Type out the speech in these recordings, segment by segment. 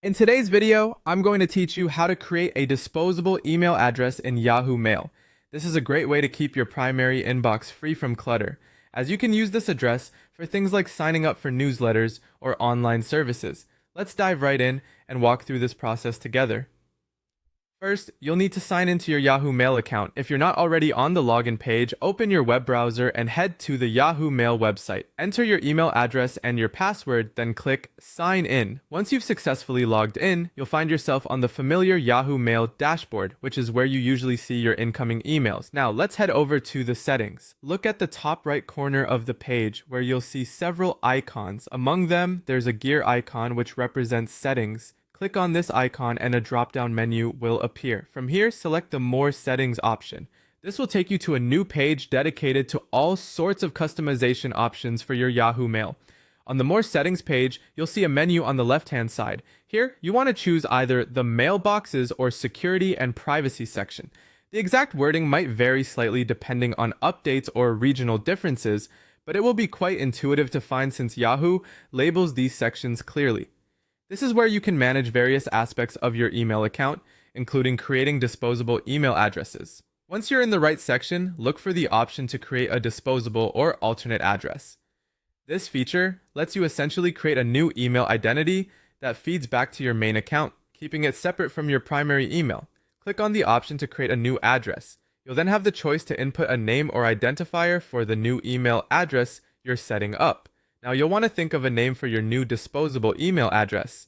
In today's video, I'm going to teach you how to create a disposable email address in Yahoo Mail. This is a great way to keep your primary inbox free from clutter, as you can use this address for things like signing up for newsletters or online services. Let's dive right in and walk through this process together. First, you'll need to sign into your Yahoo Mail account. If you're not already on the login page, open your web browser and head to the Yahoo Mail website. Enter your email address and your password, then click Sign In. Once you've successfully logged in, you'll find yourself on the familiar Yahoo Mail dashboard, which is where you usually see your incoming emails. Now, let's head over to the settings. Look at the top right corner of the page where you'll see several icons. Among them, there's a gear icon which represents settings. Click on this icon and a drop-down menu will appear. From here, select the More Settings option. This will take you to a new page dedicated to all sorts of customization options for your Yahoo Mail. On the More Settings page, you'll see a menu on the left-hand side. Here, you want to choose either the Mailboxes or Security and Privacy section. The exact wording might vary slightly depending on updates or regional differences, but it will be quite intuitive to find since Yahoo labels these sections clearly. This is where you can manage various aspects of your email account, including creating disposable email addresses. Once you're in the right section, look for the option to create a disposable or alternate address. This feature lets you essentially create a new email identity that feeds back to your main account, keeping it separate from your primary email. Click on the option to create a new address. You'll then have the choice to input a name or identifier for the new email address you're setting up. Now you'll want to think of a name for your new disposable email address.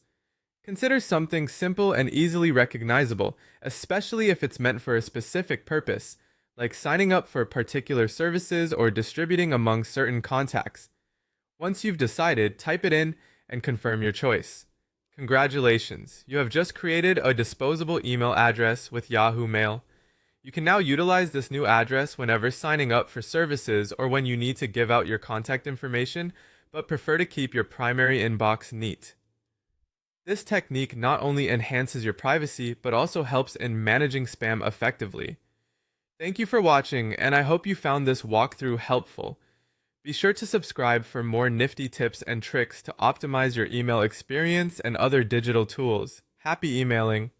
Consider something simple and easily recognizable, especially if it's meant for a specific purpose, like signing up for particular services or distributing among certain contacts. Once you've decided, type it in and confirm your choice. Congratulations, you have just created a disposable email address with Yahoo Mail. You can now utilize this new address whenever signing up for services or when you need to give out your contact information, but prefer to keep your primary inbox neat. This technique not only enhances your privacy, but also helps in managing spam effectively. Thank you for watching, and I hope you found this walkthrough helpful. Be sure to subscribe for more nifty tips and tricks to optimize your email experience and other digital tools. Happy emailing!